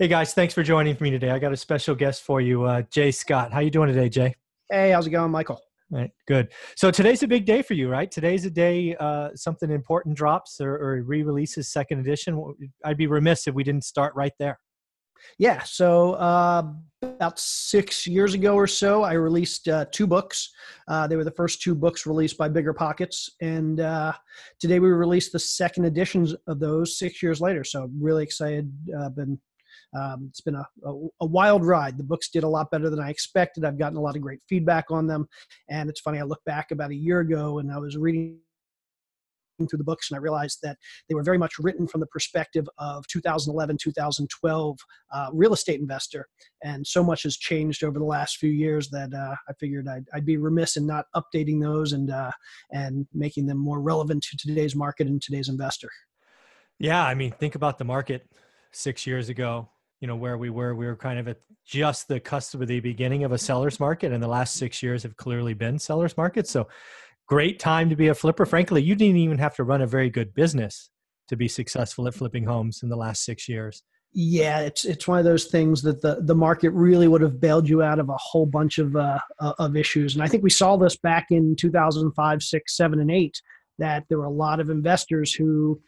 Hey guys, thanks for joining me today. I got a special guest for you, Jay Scott. How you doing today, Jay? Hey, how's it going, Michael? All right, good. So today's a big day for you, right? Today's a day something important drops or re-releases second edition. I'd be remiss if we didn't start right there. Yeah, so about 6 years ago or so, I released two books. They were the first two books released by Bigger Pockets, and today we released the second editions of those 6 years later. So I'm really excited. It's been a wild ride. The books did a lot better than I expected. I've gotten a lot of great feedback on them, and it's funny. I look back about a year ago, and I was reading through the books, and I realized that they were very much written from the perspective of 2011, 2012 real estate investor. And so much has changed over the last few years that I figured I'd be remiss in not updating those and making them more relevant to today's market and today's investor. Yeah, I mean, think about the market 6 years ago. Where we were kind of at just the cusp of the beginning of a seller's market, and the last 6 years have clearly been seller's markets. So great time to be a flipper. Frankly, you didn't even have to run a very good business to be successful at flipping homes in the last 6 years. Yeah, it's one of those things that the market really would have bailed you out of a whole bunch of issues. And I think we saw this back in 2005, 6, 7, and 8, that there were a lot of investors who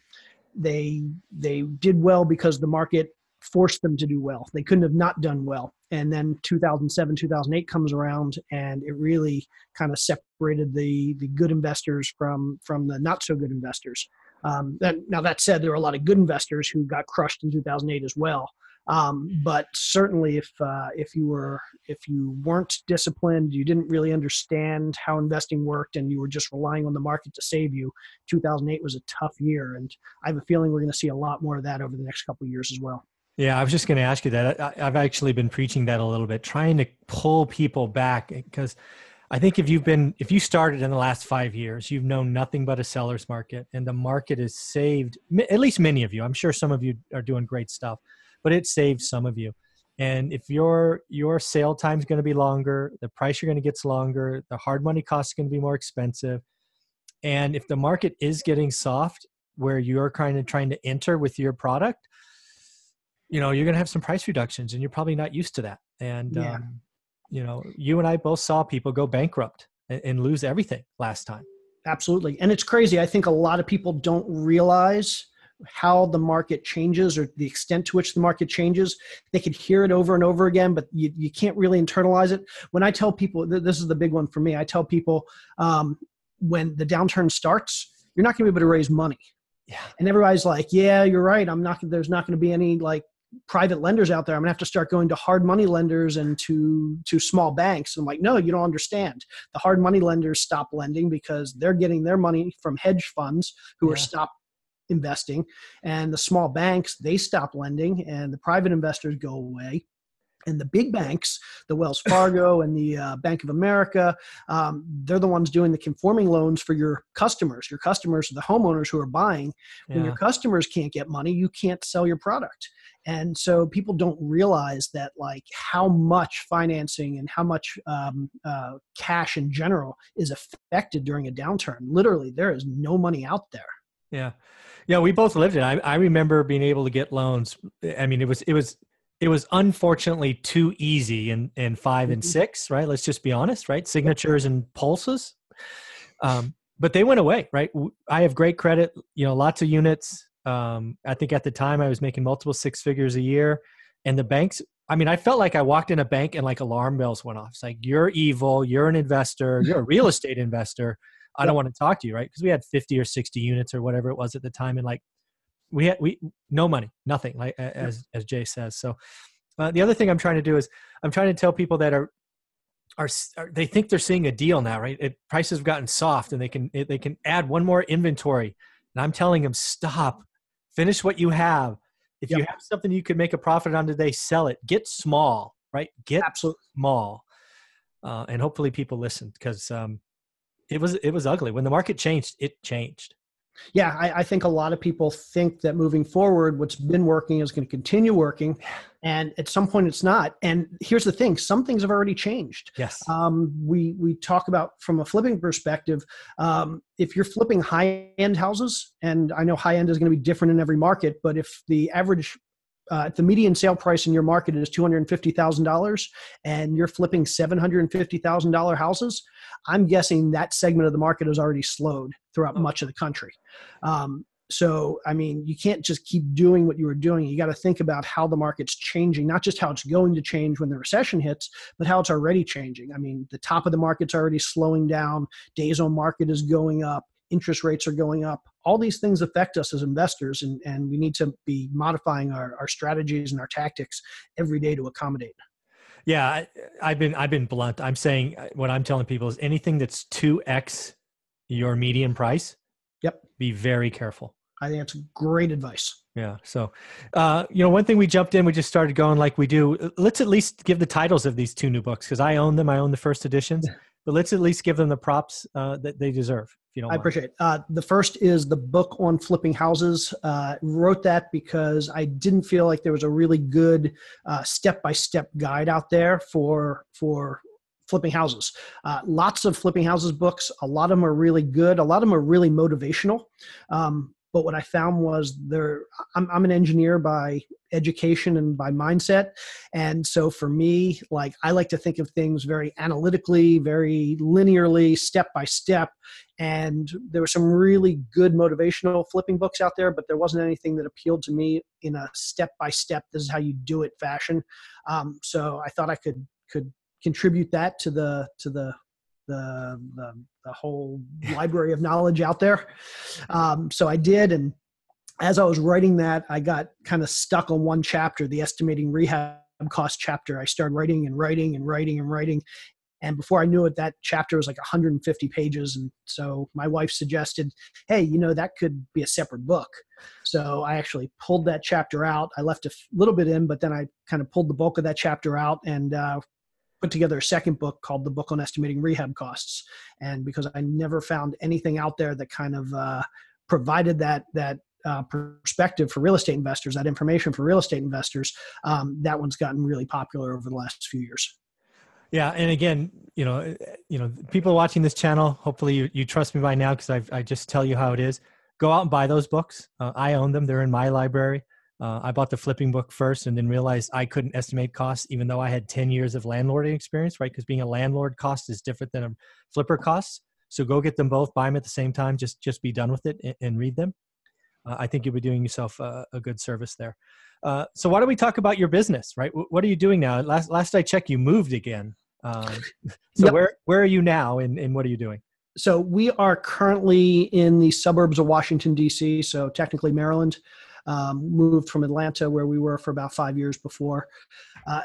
they did well because the market forced them to do well. They couldn't have not done well. And then 2007, 2008 comes around, and it really kind of separated the good investors from the not so good investors. Now that said, there were a lot of good investors who got crushed in 2008 as well. But certainly, if you weren't disciplined, you didn't really understand how investing worked, and you were just relying on the market to save you, 2008 was a tough year. And I have a feeling we're going to see a lot more of that over the next couple of years as well. Yeah, I was just going to ask you that. I've actually been preaching that a little bit, trying to pull people back, because I think if you started in the last 5 years, you've known nothing but a seller's market, and the market has saved, at least many of you. I'm sure some of you are doing great stuff, but it saved some of you. And if your sale time is going to be longer, the price you're going to get is longer, the hard money cost is going to be more expensive. And if the market is getting soft where you're kind of trying to enter with your product, you're going to have some price reductions, and you're probably not used to that. And, Yeah. You and I both saw people go bankrupt and lose everything last time. Absolutely. And it's crazy. I think a lot of people don't realize how the market changes or the extent to which the market changes. They could hear it over and over again, but you can't really internalize it. When I tell people, this is the big one for me, I tell people when the downturn starts, you're not going to be able to raise money. Yeah. And everybody's like, yeah, you're right. There's not going to be any like private lenders out there. I'm gonna have to start going to hard money lenders and to small banks. And I'm like, no, you don't understand. The hard money lenders stop lending because they're getting their money from hedge funds who are stopped investing. And the small banks, they stop lending, and the private investors go away. And the big banks, the Wells Fargo and the Bank of America, they're the ones doing the conforming loans for your customers. Your customers are the homeowners who are buying. When your customers can't get money, you can't sell your product. And so people don't realize that, like, how much financing and how much cash in general is affected during a downturn. Literally, there is no money out there. Yeah. Yeah. We both lived it. I remember being able to get loans. I mean, it was unfortunately too easy in 5 and 6, right? Let's just be honest, right? Signatures and pulses. But they went away, right? I have great credit, lots of units. I think at the time I was making multiple 6 figures a year, and the banks, I mean, I felt like I walked in a bank and like alarm bells went off. It's like, you're evil. You're an investor. You're a real estate investor. I don't want to talk to you, right? Because we had 50 or 60 units or whatever it was at the time. And like, we no money, nothing, like as Jay says. So the other thing I'm trying to do is I'm trying to tell people that are they think they're seeing a deal now, right? Prices have gotten soft, and they can add one more inventory. And I'm telling them, stop, finish what you have. If you have something you could make a profit on today, sell it. Get small, right? Get Absolutely small, and hopefully people listened, because it was ugly when the market changed. It changed. Yeah, I think a lot of people think that moving forward, what's been working is going to continue working. And at some point it's not. And here's the thing, some things have already changed. Yes. We talk about from a flipping perspective, if you're flipping high-end houses, and I know high-end is going to be different in every market, but if the average if the median sale price in your market is $250,000 and you're flipping $750,000 houses, I'm guessing that segment of the market has already slowed throughout much of the country. So, I mean, you can't just keep doing what you were doing. You got to think about how the market's changing, not just how it's going to change when the recession hits, but how it's already changing. I mean, the top of the market's already slowing down. Days on market is going up. Interest rates are going up. All these things affect us as investors, and we need to be modifying our strategies and our tactics every day to accommodate. Yeah, I've been blunt. I'm saying what I'm telling people is anything that's 2x your median price, Yep. Be very careful. I think that's great advice. Yeah. So, one thing we jumped in, we just started going like we do. Let's at least give the titles of these 2 new books because I own them. I own the first editions, but let's at least give them the props that they deserve. If you don't mind. I appreciate it. The first is the book on flipping houses. Wrote that because I didn't feel like there was a really good step-by-step guide out there for flipping houses. Lots of flipping houses books. A lot of them are really good. A lot of them are really motivational. But what I found was I'm an engineer by education and by mindset. And so for me, like I like to think of things very analytically, very linearly, step by step. And there were some really good motivational flipping books out there, but there wasn't anything that appealed to me in a step by step, this is how you do it fashion. So I thought I could contribute that to the whole library of knowledge out there. So I did. And as I was writing that, I got kind of stuck on one chapter, the estimating rehab cost chapter. I started writing and writing and writing and writing. And before I knew it, that chapter was like 150 pages. And so my wife suggested, hey, that could be a separate book. So I actually pulled that chapter out. I left a little bit in, but then I kind of pulled the bulk of that chapter out and put together a second book called The Book on Estimating Rehab Costs. And because I never found anything out there that kind of provided that perspective for real estate investors, that information for real estate investors, that one's gotten really popular over the last few years. Yeah. And again, people watching this channel, hopefully you trust me by now because I just tell you how it is. Go out and buy those books. I own them. They're in my library. I bought the flipping book first and then realized I couldn't estimate costs, even though I had 10 years of landlording experience, right? Because being a landlord cost is different than a flipper cost. So go get them both, buy them at the same time, just be done with it and read them. I think you'll be doing yourself a good service there. So why don't we talk about your business, right? What are you doing now? Last I checked, you moved again. So Yep. where are you now and what are you doing? So we are currently in the suburbs of Washington, D.C., so technically Maryland. Moved from Atlanta where we were for about 5 years before.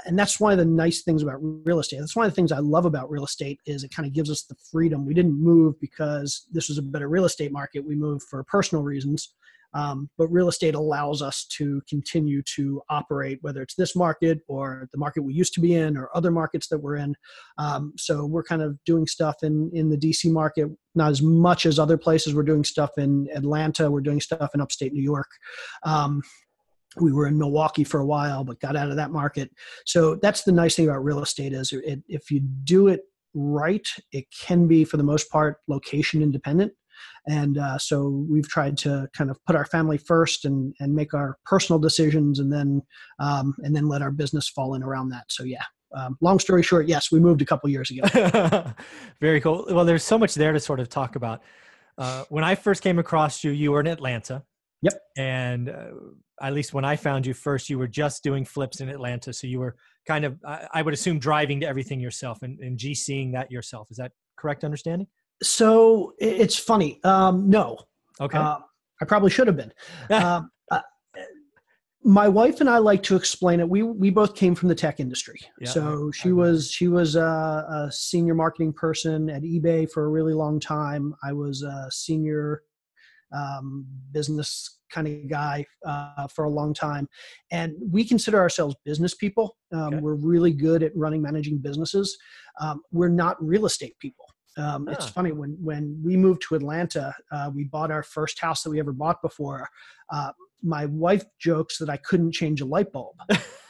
And that's one of the nice things about real estate. That's one of the things I love about real estate is it kind of gives us the freedom. We didn't move because this was a better real estate market. We moved for personal reasons. But real estate allows us to continue to operate, whether it's this market or the market we used to be in or other markets that we're in. So we're kind of doing stuff in the DC market, not as much as other places. We're doing stuff in Atlanta. We're doing stuff in upstate New York. We were in Milwaukee for a while, but got out of that market. So that's the nice thing about real estate is if you do it right, it can be, for the most part, location independent. And so we've tried to kind of put our family first and make our personal decisions and then let our business fall in around that. So yeah, long story short, yes, we moved a couple years ago. Very cool. Well, there's so much there to sort of talk about. When I first came across you, you were in Atlanta. Yep. And at least when I found you first, you were just doing flips in Atlanta. So you were kind of, I would assume, driving to everything yourself and GCing that yourself. Is that correct understanding? So it's funny. No. Okay. I probably should have been. My wife and I like to explain it. We both came from the tech industry. Yeah, so she was a senior marketing person at eBay for a really long time. I was a senior business kind of guy for a long time. And we consider ourselves business people. Okay. We're really good at managing businesses. We're not real estate people. It's funny, when we moved to Atlanta, we bought our first house that we ever bought before. My wife jokes that I couldn't change a light bulb,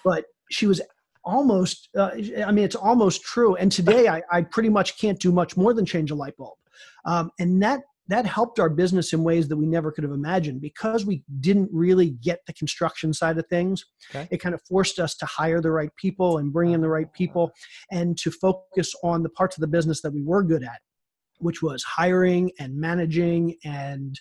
but she was almost, it's almost true. And today I pretty much can't do much more than change a light bulb. And that that helped our business in ways that we never could have imagined because we didn't really get the construction side of things. Okay. It kind of forced us to hire the right people and bring in the right people and to focus on the parts of the business that we were good at, which was hiring and managing and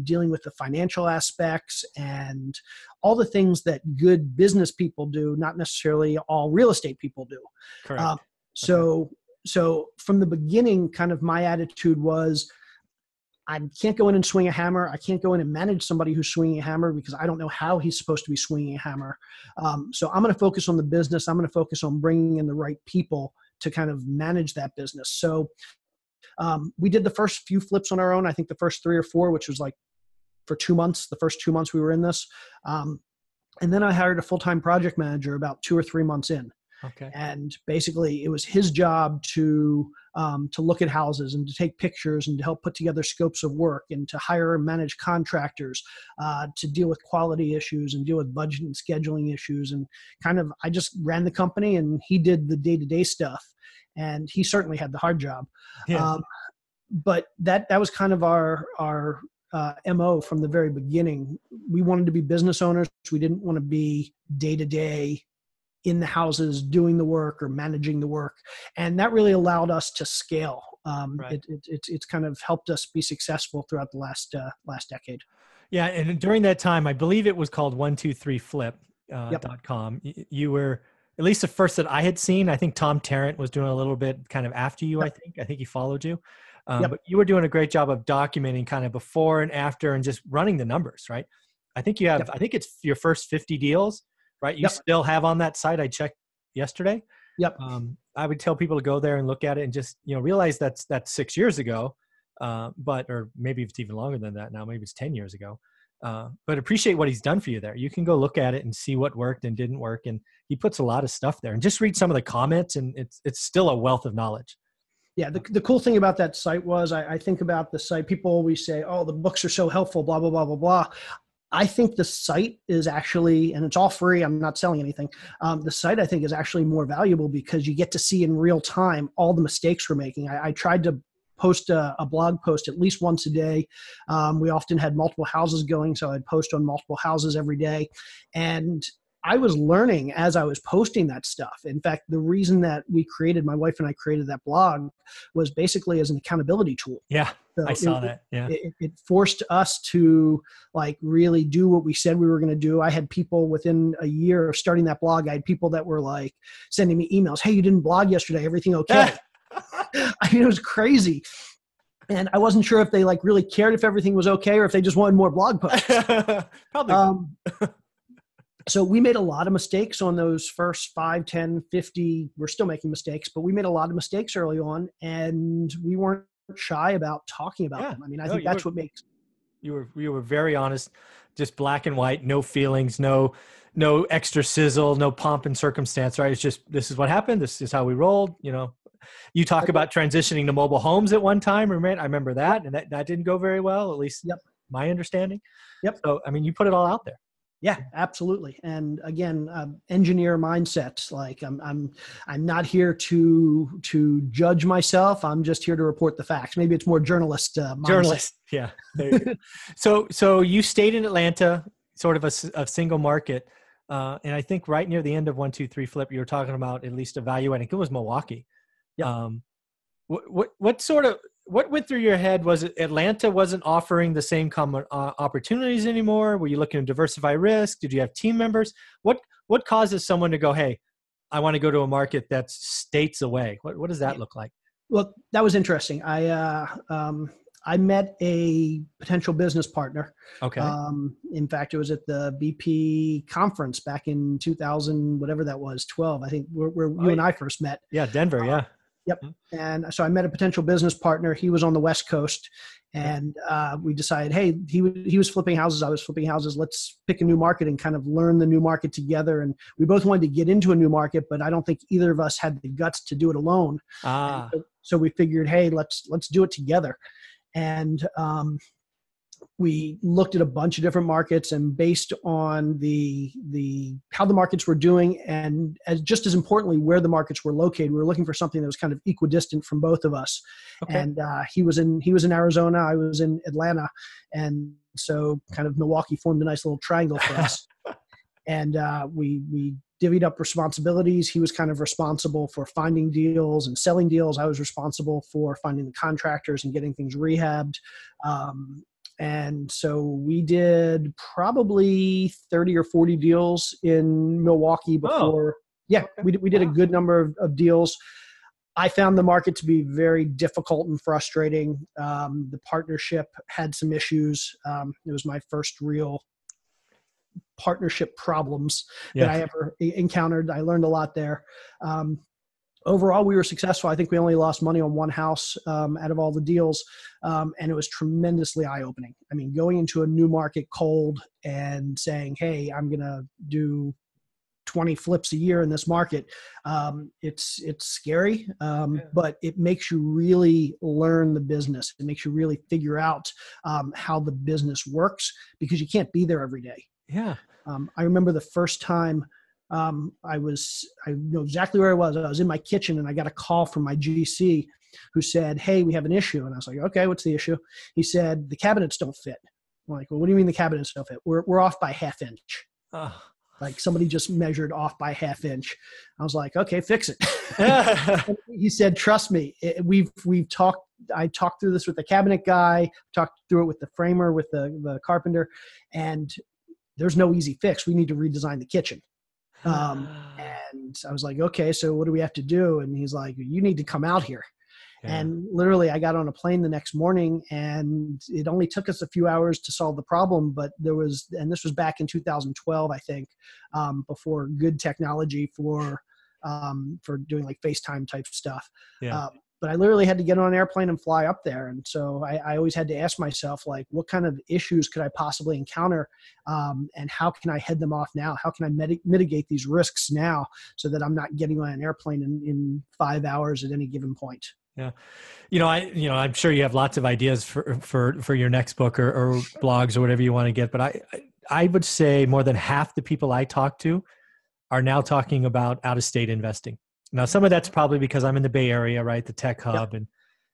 dealing with the financial aspects and all the things that good business people do, not necessarily all real estate people do. Correct. So from the beginning, kind of my attitude was, I can't go in and swing a hammer. I can't go in and manage somebody who's swinging a hammer because I don't know how he's supposed to be swinging a hammer. So I'm going to focus on the business. I'm going to focus on bringing in the right people to kind of manage that business. So we did the first few flips on our own. I think the first 3 or 4, which was like for 2 months, the first 2 months we were in this. And then I hired a full-time project manager about 2 or 3 months in. Okay. And basically it was his job to look at houses and to take pictures and to help put together scopes of work and to hire and manage contractors, to deal with quality issues and deal with budget and scheduling issues. And kind of, I just ran the company and he did the day-to-day stuff. And he certainly had the hard job. Yeah. But that was kind of our MO from the very beginning. We wanted to be business owners. We didn't want to be day-to-day in the houses doing the work or managing the work. And that really allowed us to scale. Right. It's kind of helped us be successful throughout the last decade. Yeah. And during that time, I believe it was called 123flip.com. .com. You were at least the first that I had seen. I think Tom Tarrant was doing a little bit kind of after you. Yep. I think he followed you. But you were doing a great job of documenting kind of before and after and just running the numbers, right? I think you have, Yep. I think it's your first 50 deals, right? You Yep. still have on that site. I checked yesterday. Yep. I would tell people to go there and look at it and just, realize that's 6 years ago. Or maybe it's even longer than that now. Maybe it's 10 years ago. But appreciate what he's done for you there. You can go look at it and see what worked and didn't work. And he puts a lot of stuff there and just read some of the comments and it's still a wealth of knowledge. Yeah. The cool thing about that site was I think about the site. People always say, oh, the books are so helpful, blah, blah, blah, blah, blah. I think the site is actually, and it's all free, I'm not selling anything. The site I think is actually more valuable because you get to see in real time all the mistakes we're making. I tried to post a blog post at least once a day. We often had multiple houses going, so I'd post on multiple houses every day. And I was learning as I was posting that stuff. In fact, the reason that my wife and I created that blog was basically as an accountability tool. Yeah, So I saw that. Yeah. It forced us to like really do what we said we were going to do. I had people within a year of starting that blog. I had people that were like sending me emails. Hey, you didn't blog yesterday. Everything okay? I mean, it was crazy. And I wasn't sure if they like really cared if everything was okay or if they just wanted more blog posts. Probably. So we made a lot of mistakes on those first 5, 10, 50. We're still making mistakes, but we made a lot of mistakes early on and we weren't shy about talking about them. I mean, I think that's what makes. You were very honest, just black and white, no feelings, no extra sizzle, no pomp and circumstance, right? It's just, this is what happened. This is how we rolled. You talk about transitioning to mobile homes at one time, right? I remember that. And that didn't go very well, at least my understanding. Yep. So, I mean, you put it all out there. Yeah, absolutely. And again, engineer mindset. Like I'm not here to judge myself. I'm just here to report the facts. Maybe it's more journalist mindset. Journalist. Yeah. There you go. So you stayed in Atlanta, sort of a single market. And I think right near the end of 123 Flip, you were talking about at least evaluating. It was Milwaukee. Yep. What went through your head? Was it Atlanta wasn't offering the same common opportunities anymore? Were you looking to diversify risk? Did you have team members? What causes someone to go, hey, I want to go to a market that's states away? What does that look like? Well, that was interesting. I met a potential business partner. Okay. In fact, it was at the BP conference back in 2000, whatever that was, 12. I think where you and I first met. Yeah, Denver. Yeah. Yep. And so I met a potential business partner. He was on the West Coast, and we decided, hey, he was flipping houses. I was flipping houses. Let's pick a new market and kind of learn the new market together. And we both wanted to get into a new market, but I don't think either of us had the guts to do it alone. So we figured, hey, let's do it together. And we looked at a bunch of different markets, and based on the how the markets were doing, and just as importantly where the markets were located, we were looking for something that was kind of equidistant from both of us. Okay. And he was in Arizona, I was in Atlanta, and so kind of Milwaukee formed a nice little triangle for us. And we divvied up responsibilities. He was kind of responsible for finding deals and selling deals. I was responsible for finding the contractors and getting things rehabbed. And so we did probably 30 or 40 deals in Milwaukee before. Oh, yeah, okay. We did a good number of deals. I found the market to be very difficult and frustrating. The partnership had some issues. It was my first real partnership problems that I ever encountered. I learned a lot there. Overall, we were successful. I think we only lost money on one house out of all the deals. And it was tremendously eye-opening. I mean, going into a new market cold and saying, hey, I'm going to do 20 flips a year in this market. It's scary, but it makes you really learn the business. It makes you really figure out how the business works, because you can't be there every day. Yeah. I remember the first time I know exactly where I was. I was in my kitchen and I got a call from my GC who said, hey, we have an issue. And I was like, okay, what's the issue? He said, the cabinets don't fit. I'm like, well, what do you mean the cabinets don't fit? We're off by ½ inch. Like somebody just measured off by ½ inch. I was like, okay, fix it. He said, trust me, we've talked. I talked through this with the cabinet guy, talked through it with the framer, with the carpenter, and there's no easy fix. We need to redesign the kitchen. And I was like, okay, so what do we have to do? And he's like, you need to come out here. Yeah. And literally I got on a plane the next morning, and it only took us a few hours to solve the problem. But and this was back in 2012, I think, before good technology for doing like FaceTime type stuff. Yeah. But I literally had to get on an airplane and fly up there. And so I always had to ask myself, like, what kind of issues could I possibly encounter? And how can I head them off now? How can I mitigate these risks now so that I'm not getting on an airplane in 5 hours at any given point? Yeah. I'm sure you have lots of ideas for your next book or blogs or whatever you want to get. But I would say more than half the people I talk to are now talking about out-of-state investing. Now, some of that's probably because I'm in the Bay Area, right? The tech hub, and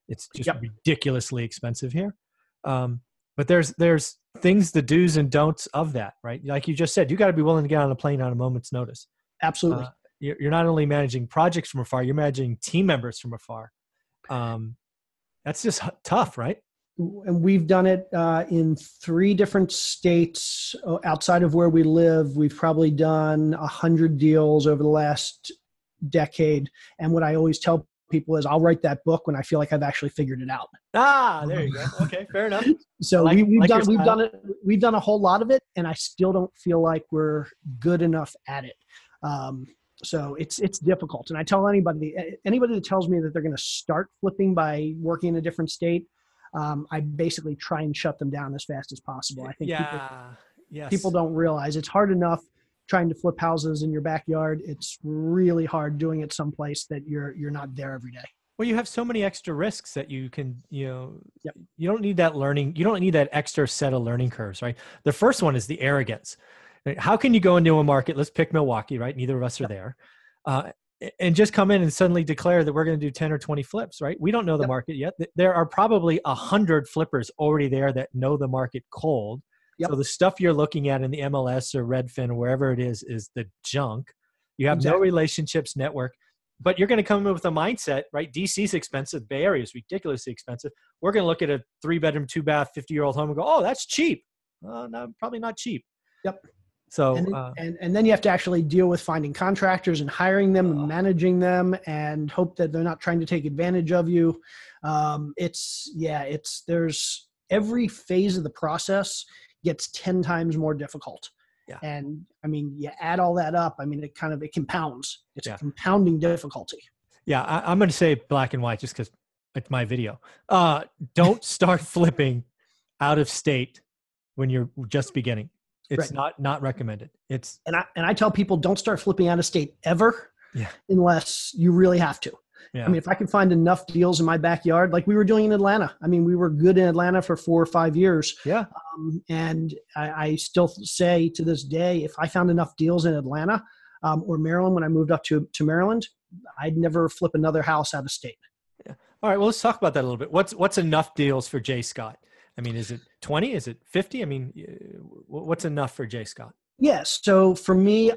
it's just ridiculously expensive here. But there's things, the do's and don'ts of that, right? Like you just said, you got to be willing to get on a plane on a moment's notice. Absolutely. You're not only managing projects from afar, you're managing team members from afar. That's just tough, right? And we've done it in 3 different states outside of where we live. We've probably done 100 deals over the last decade. And what I always tell people is I'll write that book when I feel like I've actually figured it out. There you go. Okay, fair enough. So we've done a whole lot of it, and I still don't feel like we're good enough at it. So it's difficult. And I tell anybody that tells me that they're going to start flipping by working in a different state, I basically try and shut them down as fast as possible. I think people don't realize it's hard enough trying to flip houses in your backyard. It's really hard doing it someplace that you're not there every day. Well, you have so many extra risks that you can, you don't need that learning. You don't need that extra set of learning curves, right? The first one is the arrogance. How can you go into a market? Let's pick Milwaukee, right? Neither of us are there. And just come in and suddenly declare that we're going to do 10 or 20 flips, right? We don't know the market yet. There are probably 100 flippers already there that know the market cold. Yep. So the stuff you're looking at in the MLS or Redfin or wherever it is the junk. You have no relationships network, but you're going to come in with a mindset, right? DC's expensive. Bay Area is ridiculously expensive. We're going to look at a 3-bedroom, 2-bath, 50-year-old home and go, oh, that's cheap. No, probably not cheap. Yep. So, and then you have to actually deal with finding contractors and hiring them and managing them and hope that they're not trying to take advantage of you. There's every phase of the process gets 10 times more difficult. Yeah. And I mean, you add all that up. I mean, it compounds. It's a compounding difficulty. Yeah. I'm going to say black and white just because it's my video. Don't start flipping out of state when you're just beginning. It's not recommended. And I tell people don't start flipping out of state ever unless you really have to. I mean, if I can find enough deals in my backyard, like we were doing in Atlanta. I mean, we were good in Atlanta for 4 or 5 years. Yeah. And I still say to this day, if I found enough deals in Atlanta or Maryland, when I moved up to Maryland, I'd never flip another house out of state. Yeah. All right. Well, let's talk about that a little bit. What's enough deals for Jay Scott? I mean, is it 20? Is it 50? I mean, what's enough for Jay Scott? Yes. So for me,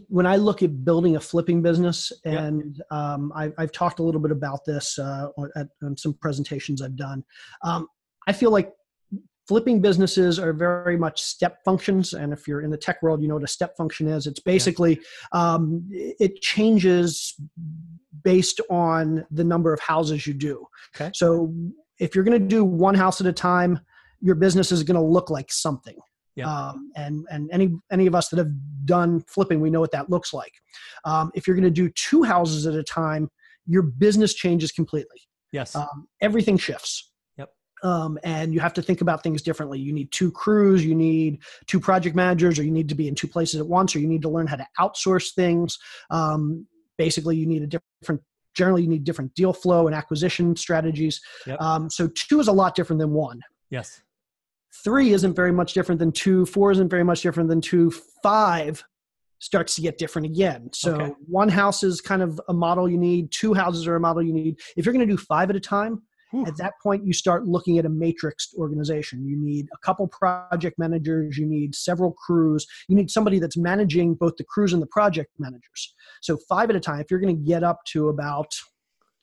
when I look at building a flipping business, and I've talked a little bit about this on some presentations I've done, I feel like flipping businesses are very much step functions. And if you're in the tech world, you know what a step function is. It's basically, it changes based on the number of houses you do. Okay. So if you're going to do one house at a time, your business is going to look like something. Yeah. And any of us that have done flipping, we know what that looks like. If you're going to do 2 houses at a time, your business changes completely. Yes. Everything shifts. Yep. And you have to think about things differently. You need 2 crews, you need 2 project managers, or you need to be in 2 places at once, or you need to learn how to outsource things. Basically, you need generally you need different deal flow and acquisition strategies. Yep. So 2 is a lot different than 1. Yes. 3 isn't very much different than 2. 4 isn't very much different than 2. 5 starts to get different again. So 1 house is kind of a model you need. 2 houses are a model you need. If you're going to do 5 at a time, at that point, you start looking at a matrixed organization. You need a couple project managers. You need several crews. You need somebody that's managing both the crews and the project managers. So 5 at a time, if you're going to get up to about,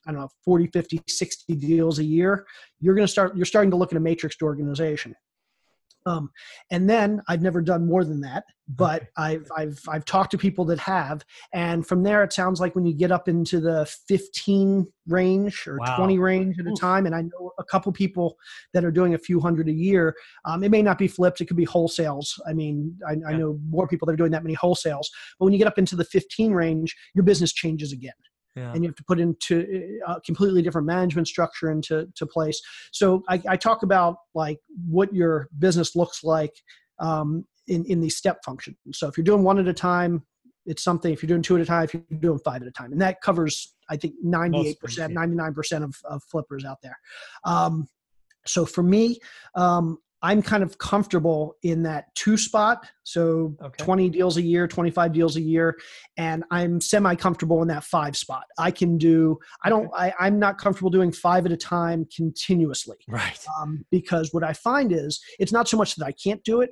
I don't know, 40, 50, 60 deals a year, you're starting to look at a matrixed organization. And then I've never done more than that, but I've talked to people that have, and from there it sounds like when you get up into the 15 range or 20 range at a time, and I know a couple people that are doing a few hundred a year. It may not be flips; it could be wholesales. I mean, I know more people that are doing that many wholesales, but when you get up into the 15 range, your business changes again. Yeah. And you have to put into a completely different management structure into place. So I talk about like what your business looks like in these step functions. So if you're doing 1 at a time, it's something. If you're doing 2 at a time, if you're doing 5 at a time, and that covers, I think, 98%, 99% of flippers out there. So for me, I'm kind of comfortable in that 2 spot. So 20 deals a year, 25 deals a year. And I'm semi-comfortable in that 5 spot. I'm not comfortable doing 5 at a time continuously. Right. Because what I find is it's not so much that I can't do it.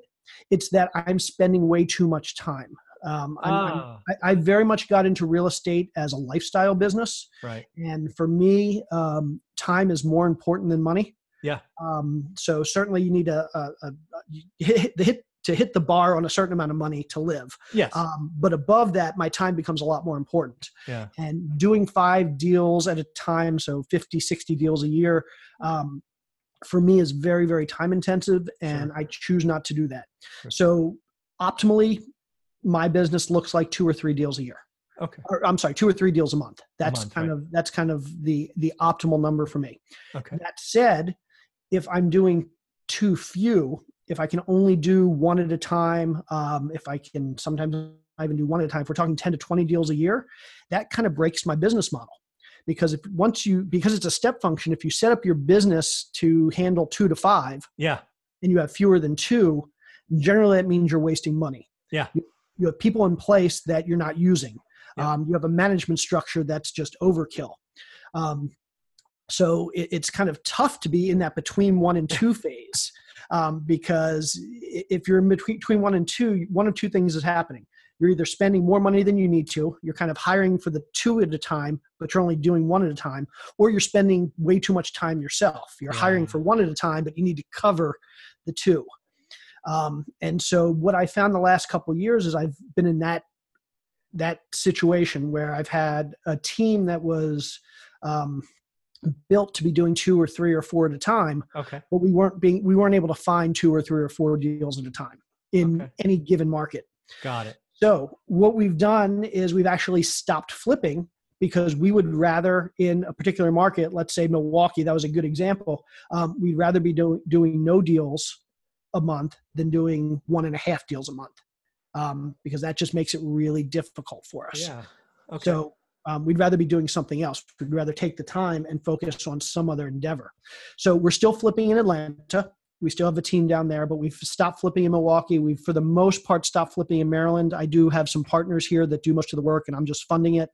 It's that I'm spending way too much time. I very much got into real estate as a lifestyle business. Right. And for me, time is more important than money. Yeah. So certainly you need to hit the bar on a certain amount of money to live. Yes. But above that, my time becomes a lot more important. Yeah. And doing 5 deals at a time, so 50, 60 deals a year, for me is very, very time intensive, and I choose not to do that. Sure. So optimally, my business looks like 2 or 3 deals a year. Okay. Or, I'm sorry, 2 or 3 deals a month. That's kind of the optimal number for me. Okay. That said, if I'm doing too few, if I can only do 1 at a time, if I can sometimes I even do 1 at a time, if we're talking 10 to 20 deals a year, that kind of breaks my business model. Because because it's a step function, if you set up your business to handle 2 to 5, and you have fewer than 2, generally that means you're wasting money. Yeah. You have people in place that you're not using. You have a management structure that's just overkill. So it's kind of tough to be in that between 1 and 2 phase, because if you're in between 1 and 2, one of 2 things is happening. You're either spending more money than you need to, you're kind of hiring for the 2 at a time, but you're only doing 1 at a time, or you're spending way too much time yourself. You're hiring for 1 at a time, but you need to cover the 2. And so what I found the last couple of years is I've been in that situation where I've had a team that was built to be doing 2 or 3 or 4 at a time. Okay. But we weren't able to find 2 or 3 or 4 deals at a time in any given market. Got it. So what we've done is we've actually stopped flipping, because we would rather, in a particular market, let's say Milwaukee, that was a good example. We'd rather be doing no deals a month than doing 1.5 deals a month. Because that just makes it really difficult for us. Yeah. Okay. So we'd rather be doing something else. We'd rather take the time and focus on some other endeavor. So we're still flipping in Atlanta. We still have a team down there, but we've stopped flipping in Milwaukee. We've, for the most part, stopped flipping in Maryland. I do have some partners here that do most of the work, and I'm just funding it.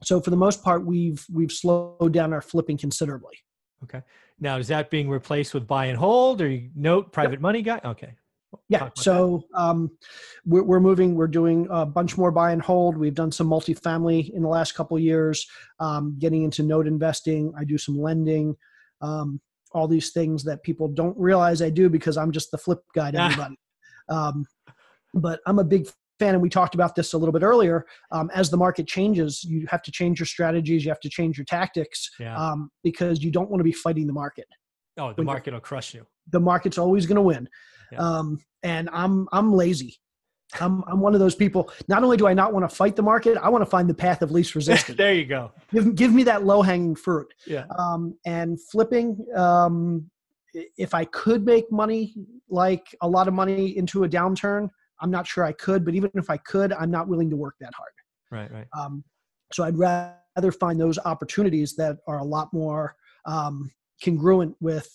So for the most part, we've slowed down our flipping considerably. Okay. Now, is that being replaced with buy and hold, or you note private money guy? Okay. Yeah. So we're moving. We're doing a bunch more buy and hold. We've done some multifamily in the last couple of years, getting into note investing. I do some lending, all these things that people don't realize I do because I'm just the flip guy to everybody. But I'm a big fan, and we talked about this a little bit earlier. As the market changes, you have to change your strategies. You have to change your tactics because you don't want to be fighting the market. Oh, the market will crush you. The market's always going to win. Yeah. And I'm lazy. I'm one of those people. Not only do I not want to fight the market, I want to find the path of least resistance. There you go. Give me that low hanging fruit. Yeah. And flipping, if I could make money, like a lot of money into a downturn, I'm not sure I could, but even if I could, I'm not willing to work that hard. Right. So I'd rather find those opportunities that are a lot more congruent with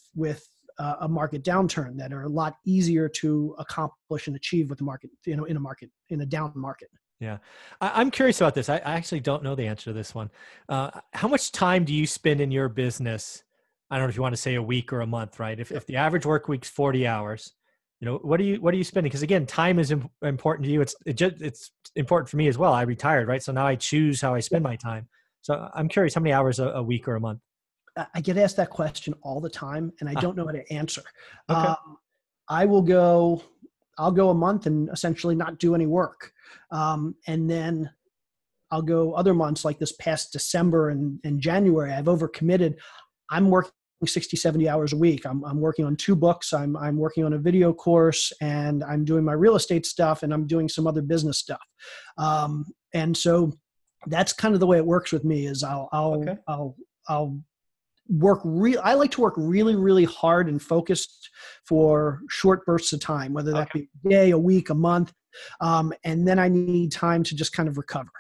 a market downturn, that are a lot easier to accomplish and achieve with the market, in a down market. Yeah. I'm curious about this. I actually don't know the answer to this one. How much time do you spend in your business? I don't know if you want to say a week or a month, right? If the average work week's 40 hours, what are you spending? Because again, time is important to you. It's important for me as well. I retired, right? So now I choose how I spend my time. So I'm curious, how many hours a week or a month? I get asked that question all the time, and I don't know how to answer. Okay. I'll go a month and essentially not do any work. And then I'll go other months, like this past December and January, I've overcommitted. I'm working 60, 70 hours a week. I'm working on 2 books. I'm working on a video course, and I'm doing my real estate stuff, and I'm doing some other business stuff. And so that's kind of the way it works with me is I'll work I like to work really, really hard and focused for short bursts of time, whether that be a day, a week, a month. And then I need time to just kind of recover.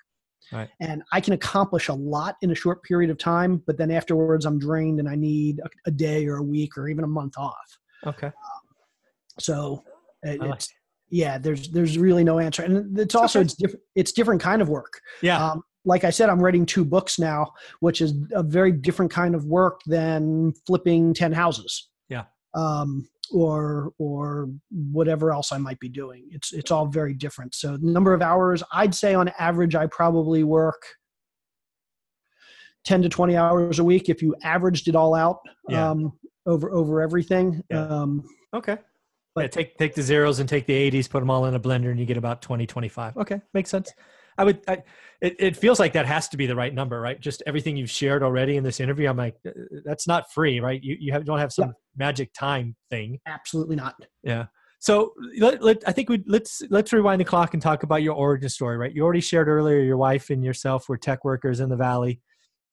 Right. And I can accomplish a lot in a short period of time, but then afterwards I'm drained and I need a day or a week or even a month off. Okay. So there's really no answer. And it's also, it's different kind of work. Yeah. Like I said, I'm writing 2 books now, which is a very different kind of work than flipping 10 houses. Yeah. Or whatever else I might be doing. It's all very different. So the number of hours, I'd say on average, I probably work 10 to 20 hours a week if you averaged it all out over everything. Yeah. Okay. But take the zeros and take the 80s, put them all in a blender, and you get about 20, 25. Okay. Makes sense. It feels like that has to be the right number, right? Just everything you've shared already in this interview. I'm like, that's not free, right? Don't have some magic time thing. Absolutely not. Yeah. So I think let's rewind the clock and talk about your origin story, right? You already shared earlier, your wife and yourself were tech workers in the Valley.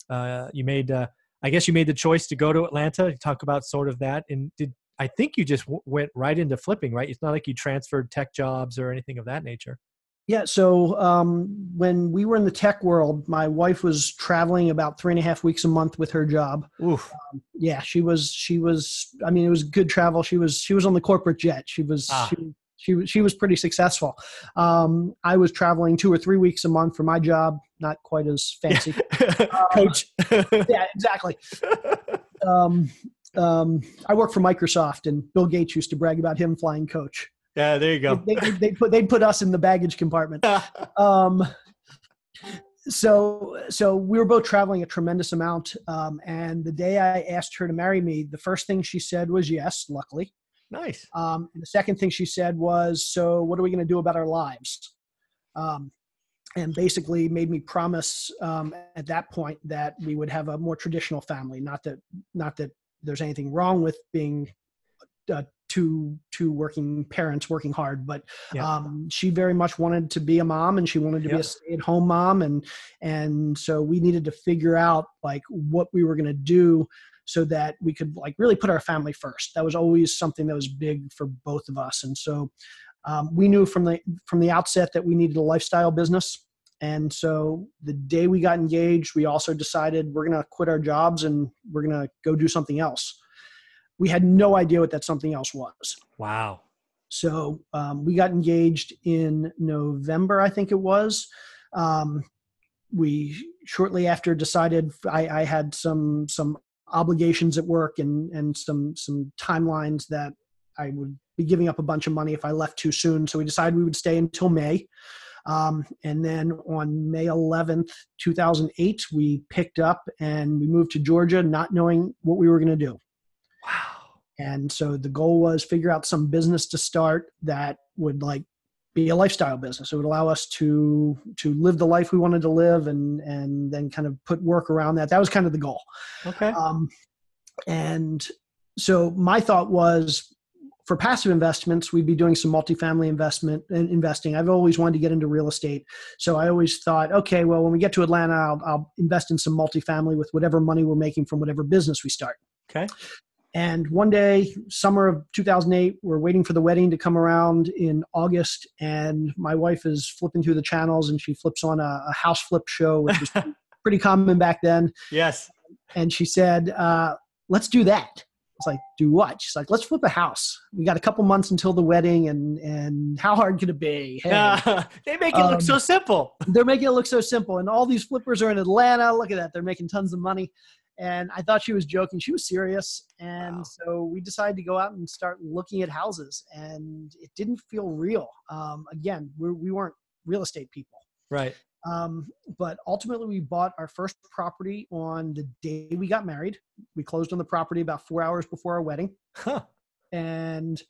You made the choice to go to Atlanta. Talk about sort of that. And I think you just went right into flipping, right? It's not like you transferred tech jobs or anything of that nature. Yeah. So when we were in the tech world, my wife was traveling about 3.5 weeks a month with her job. Oof. She was, I mean, it was good travel. She was on the corporate jet. She was pretty successful. I was traveling 2 or 3 weeks a month for my job. Not quite as fancy. Coach. Yeah, exactly. I work for Microsoft, and Bill Gates used to brag about him flying coach. Yeah, there you go. They'd put us in the baggage compartment. So we were both traveling a tremendous amount. And the day I asked her to marry me, the first thing she said was yes, luckily. Nice. And the second thing she said was, so what are we going to do about our lives? And basically made me promise at that point that we would have a more traditional family. Not that there's anything wrong with being two working parents working hard, but she very much wanted to be a mom, and she wanted to be a stay-at-home mom, and so we needed to figure out like what we were going to do so that we could like really put our family first. That was always something that was big for both of us, and so we knew from the outset that we needed a lifestyle business. And so the day we got engaged, we also decided we're going to quit our jobs and we're going to go do something else. We had no idea what that something else was. Wow. So we got engaged in November, I think it was. We shortly after decided I had some obligations at work and some timelines that I would be giving up a bunch of money if I left too soon. So we decided we would stay until May. And then on May 11th, 2008, we picked up and we moved to Georgia, not knowing what we were going to do. Wow. And so the goal was figure out some business to start that would like be a lifestyle business. It would allow us to live the life we wanted to live and then kind of put work around that. That was kind of the goal. Okay. And so my thought was for passive investments, we'd be doing some multifamily investing. I've always wanted to get into real estate. So I always thought, okay, well, when we get to Atlanta, I'll invest in some multifamily with whatever money we're making from whatever business we start. Okay. And one day, summer of 2008, we're waiting for the wedding to come around in August. And my wife is flipping through the channels and she flips on a house flip show, which was pretty common back then. Yes. And she said, let's do that. It's like, do what? She's like, let's flip a house. We got a couple months until the wedding and how hard could it be? Hey. They make it look so simple. They're making it look so simple. And all these flippers are in Atlanta. Look at that. They're making tons of money. And I thought she was joking. She was serious. And so we decided to go out and start looking at houses. And it didn't feel real. Again, we weren't real estate people. Right. But ultimately, we bought our first property on the day we got married. We closed on the property about 4 hours before our wedding. Huh. And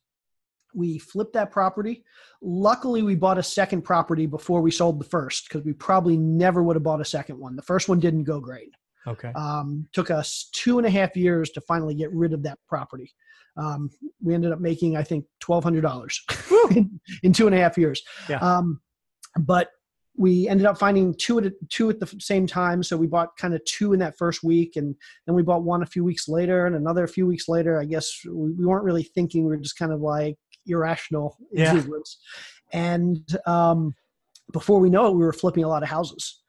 we flipped that property. Luckily, we bought a second property before we sold the first because we probably never would have bought a second one. The first one didn't go great. Okay. Took us 2.5 years to finally get rid of that property. We ended up making, I think, $1,200 in 2.5 years. Yeah. But we ended up finding two at the same time. So we bought kind of two in that first week. And then we bought one a few weeks later and another a few weeks later. I guess we weren't really thinking. We were just kind of like irrational exuberance. And before we know it, we were flipping a lot of houses.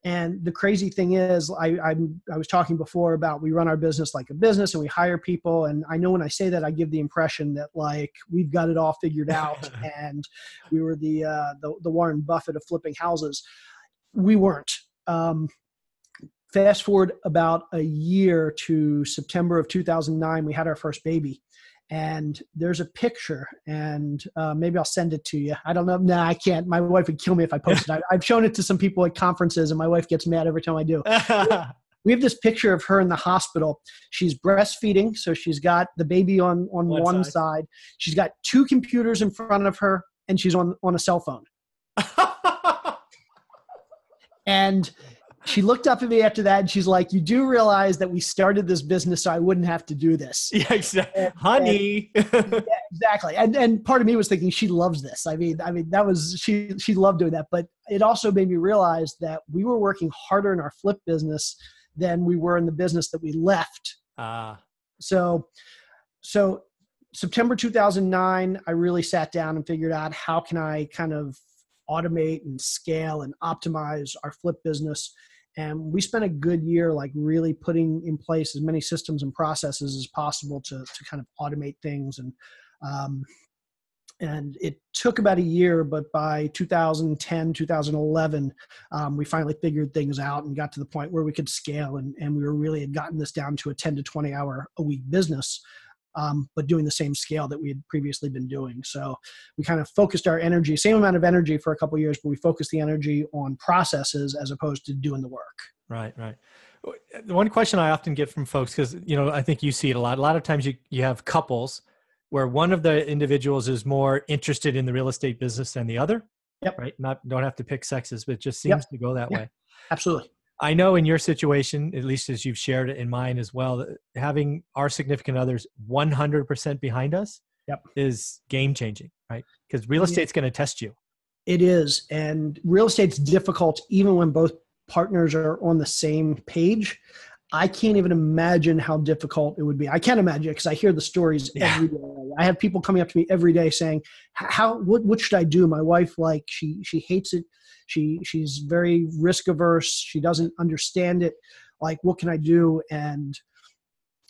And the crazy thing is, I was talking before about we run our business like a business and we hire people. And I know when I say that, I give the impression that like we've got it all figured out and we were the Warren Buffett of flipping houses. We weren't. Fast forward about a year to September of 2009, we had our first baby. And there's a picture, and maybe I'll send it to you. I don't know. No, I can't. My wife would kill me if I post it. I've shown it to some people at conferences, and my wife gets mad every time I do. We have this picture of her in the hospital. She's breastfeeding, so she's got the baby on one side. She's got two computers in front of her, and she's on a cell phone. And she looked up at me after that and she's like, you do realize that we started this business so I wouldn't have to do this. Yeah, exactly. Honey. Yeah, exactly. And part of me was thinking she loves this. I mean, that was, she loved doing that. But it also made me realize that we were working harder in our flip business than we were in the business that we left. So September 2009, I really sat down and figured out how can I kind of automate and scale and optimize our flip business. And we spent a good year like really putting in place as many systems and processes as possible to kind of automate things. And it took about a year, but by 2010, 2011, we finally figured things out and got to the point where we could scale and we really had gotten this down to a 10 to 20 hour a week business. But doing the same scale that we had previously been doing. So we kind of focused our energy, same amount of energy for a couple of years, but we focused the energy on processes as opposed to doing the work. Right, right. The one question I often get from folks, because, I think you see it a lot. A lot of times you have couples where one of the individuals is more interested in the real estate business than the other. Yep. Right. Don't have to pick sexes, but it just seems to go that way. Absolutely. I know in your situation, at least as you've shared it in mine as well, that having our significant others 100% behind us is game changing, right? Because real estate's going to test you. It is. And real estate's difficult even when both partners are on the same page. I can't even imagine how difficult it would be. I can't imagine because I hear the stories every day. I have people coming up to me every day saying, what should I do? My wife, like she hates it. She's very risk averse. She doesn't understand it. Like, what can I do? And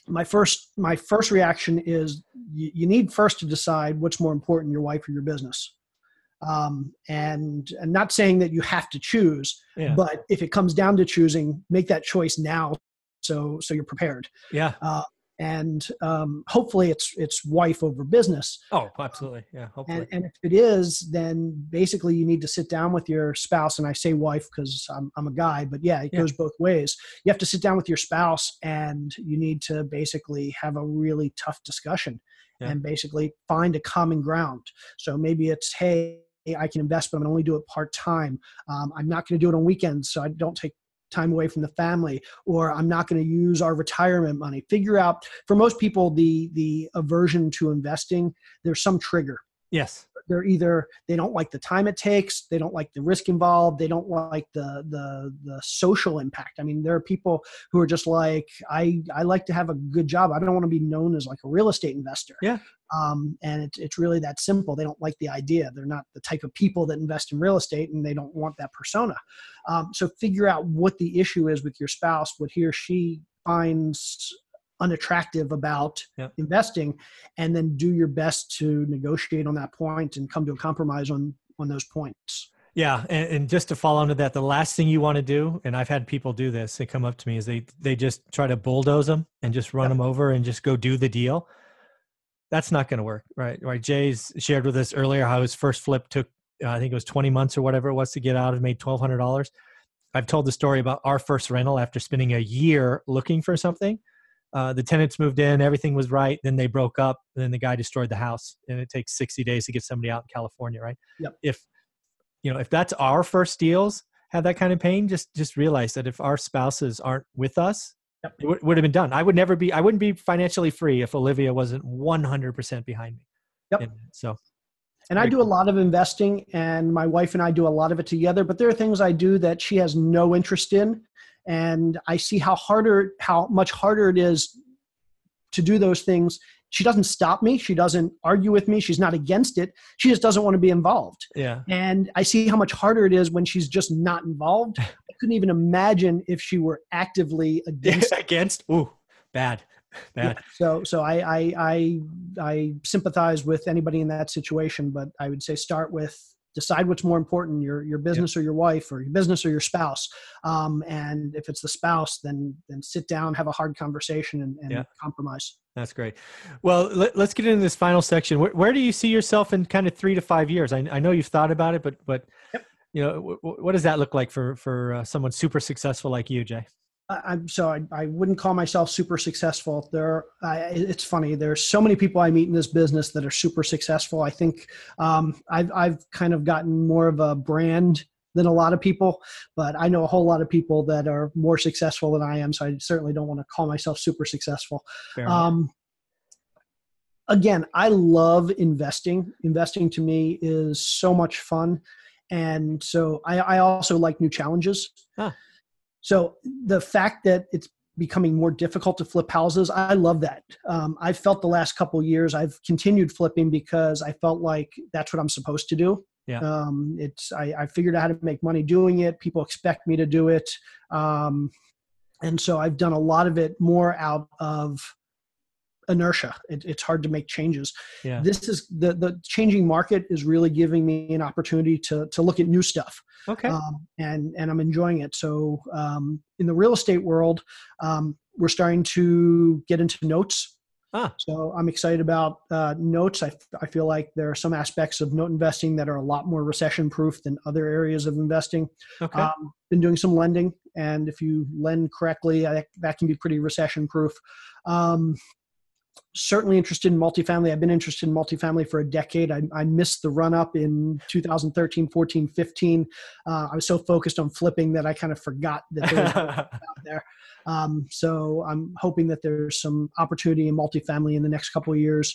my first reaction is you need first to decide what's more important, your wife or your business. And not saying that you have to choose, Yeah. but if it comes down to choosing, make that choice now. So you're prepared. Yeah. And hopefully it's wife over business. Oh, absolutely. Yeah. Hopefully. And if it is, then basically you need to sit down with your spouse. And I say wife because I'm a guy, but yeah, it goes both ways. You have to sit down with your spouse and you need to basically have a really tough discussion and basically find a common ground. So maybe it's, hey, I can invest, but I'm going to only do it part-time. I'm not going to do it on weekends, so I don't take time away from the family, or I'm not going to use our retirement money. Figure out, for most people, the aversion to investing, there's some trigger. Yes. They're either, they don't like the time it takes, they don't like the risk involved, they don't like the social impact. I mean, there are people who are just like, I like to have a good job. I don't want to be known as like a real estate investor. Yeah. And it's really that simple. They don't like the idea. They're not the type of people that invest in real estate, and they don't want that persona. So figure out what the issue is with your spouse, what he or she finds unattractive about investing, and then do your best to negotiate on that point and come to a compromise on those points. Yeah. And just to follow into that, the last thing you want to do, and I've had people do this, they come up to me, is they just try to bulldoze them and just run them over and just go do the deal. That's not going to work. Right. Jay's shared with us earlier how his first flip took, I think it was 20 months or whatever it was to get out, and made $1,200. I've told the story about our first rental after spending a year looking for something. The tenants moved in, everything was right. Then they broke up, and then the guy destroyed the house, and it takes 60 days to get somebody out in California. Right. Yep. If that's our first deals, have that kind of pain, just realize that if our spouses aren't with us, it would have been done. I wouldn't be financially free if Olivia wasn't 100% behind me. Yep. And I do a lot of investing, and my wife and I do a lot of it together, but there are things I do that she has no interest in. And I see how much harder it is to do those things. She doesn't stop me. She doesn't argue with me. She's not against it. She just doesn't want to be involved. Yeah. And I see how much harder it is when she's just not involved. I couldn't even imagine if she were actively against. Against? Ooh, bad. Yeah. So I sympathize with anybody in that situation, but I would say start with, decide what's more important, your business or your wife, or your business or your spouse. And if it's the spouse, then sit down, have a hard conversation, and compromise. That's great. Well, let's get into this final section. Where do you see yourself in kind of 3 to 5 years? I know you've thought about it, but what does that look like for someone super successful like you, Jay? I wouldn't call myself super successful. It's funny. There's so many people I meet in this business that are super successful. I think I've kind of gotten more of a brand than a lot of people, but I know a whole lot of people that are more successful than I am. So I certainly don't want to call myself super successful. Again, I love investing. Investing to me is so much fun. And so I also like new challenges. So the fact that it's becoming more difficult to flip houses, I love that. I've felt the last couple of years, I've continued flipping because I felt like that's what I'm supposed to do. Yeah. I figured out how to make money doing it. People expect me to do it. And so I've done a lot of it more out of inertia. It's hard to make changes. Yeah. This is the changing market is really giving me an opportunity to look at new stuff. Okay. And I'm enjoying it. So in the real estate world, we're starting to get into notes. So I'm excited about notes. I feel like there are some aspects of note investing that are a lot more recession proof than other areas of investing. Okay. Been doing some lending, and if you lend correctly, that can be pretty recession proof. Certainly interested in multifamily. I've been interested in multifamily for a decade. I missed the run up in 2013, 14, 15. I was so focused on flipping that I kind of forgot that there was out there. So I'm hoping that there's some opportunity in multifamily in the next couple of years.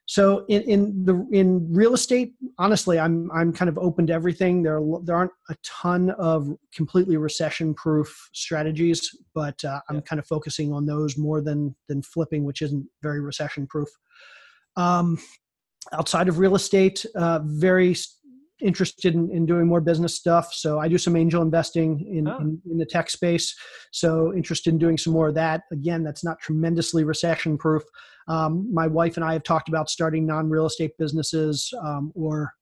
So in real estate, honestly, I'm kind of open to everything. There aren't a ton of completely recession-proof strategies, but I'm kind of focusing on those more than flipping, which isn't very recession-proof. Outside of real estate, very interested in doing more business stuff. So I do some angel investing Oh, in the tech space. So interested in doing some more of that. Again, that's not tremendously recession proof. My wife and I have talked about starting non-real estate businesses, or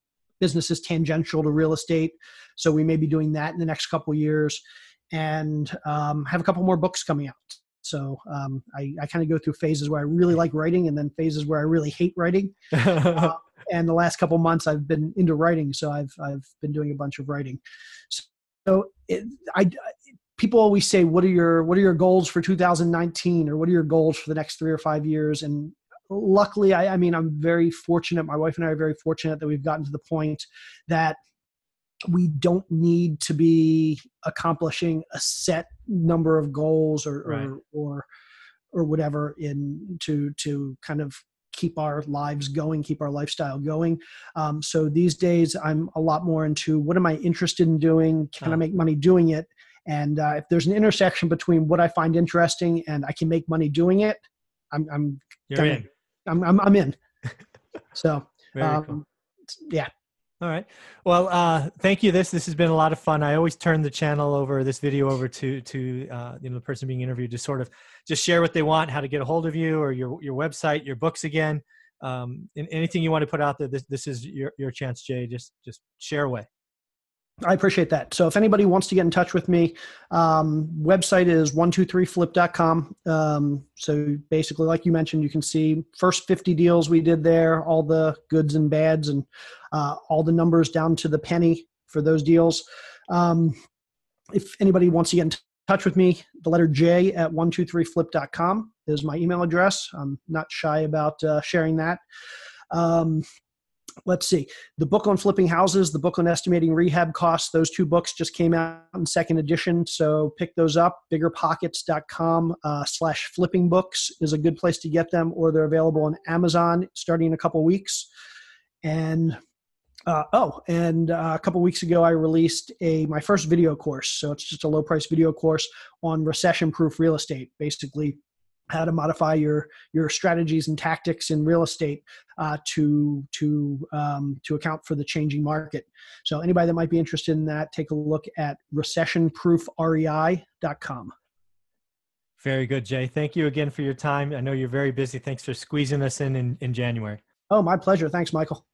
businesses tangential to real estate. So we may be doing that in the next couple of years, and have a couple more books coming out. So I kind of go through phases where I really like writing, and then phases where I really hate writing. And the last couple months I've been into writing, so I've been doing a bunch of writing. So people always say, what are your goals for 2019, or what are your goals for the next 3 or 5 years? And luckily, I mean, I'm very fortunate. My wife and I are very fortunate that we've gotten to the point that we don't need to be accomplishing a set number of goals right. or whatever to kind of keep our lives going, keep our lifestyle going. So these days I'm a lot more into, what am I interested in doing? Can I make money doing it? And if there's an intersection between what I find interesting and I can make money doing it, You're in. I'm in. So, Very cool. yeah. All right. Well, thank you. This has been a lot of fun. I always turn the channel over, this video over to the person being interviewed to sort of just share what they want, how to get a hold of you, or your website, your books again, and anything you want to put out there. This is your chance, Jay. Just share away. I appreciate that. So if anybody wants to get in touch with me, website is 123flip.com. So basically, like you mentioned, you can see first 50 deals we did there, all the goods and bads, and all the numbers down to the penny for those deals. If anybody wants to get in touch with me, the letter J at 123flip.com is my email address. I'm not shy about sharing that. Let's see, the book on flipping houses, the book on estimating rehab costs, those 2 books just came out in second edition. So pick those up. Biggerpockets.com /flipping books is a good place to get them, or they're available on Amazon starting in a couple weeks. And a couple weeks ago, I released my first video course. So it's just a low price video course on recession-proof real estate, basically how to modify your strategies and tactics in real estate to account for the changing market. So anybody that might be interested in that, take a look at recessionproofrei.com. Very good, Jay. Thank you again for your time. I know you're very busy. Thanks for squeezing us in January. Oh, my pleasure. Thanks, Michael.